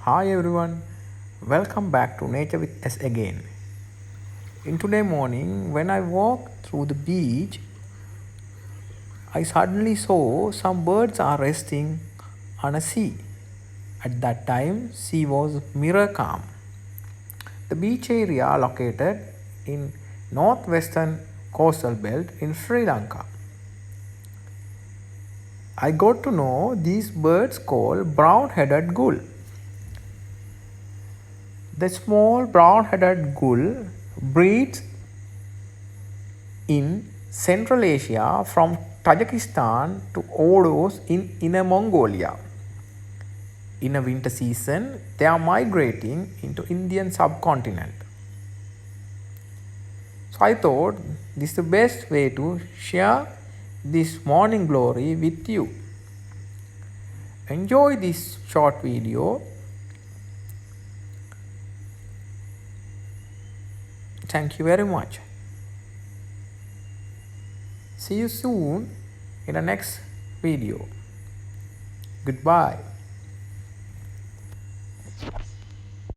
Hi everyone, welcome back to Nature with us again. In today morning, when I walked through the beach, I suddenly saw some birds are resting on a sea. At that time, sea was mirror calm. The beach area located in northwestern coastal belt in Sri Lanka. I got to know these birds called brown-headed gull. The small brown-headed gull breeds in Central Asia from Tajikistan to Ordos in Inner Mongolia. In a winter season, they are migrating into Indian Subcontinent. So I thought this is the best way to share this morning glory with you. Enjoy this short video. Thank you very much. See you soon in the next video. Goodbye.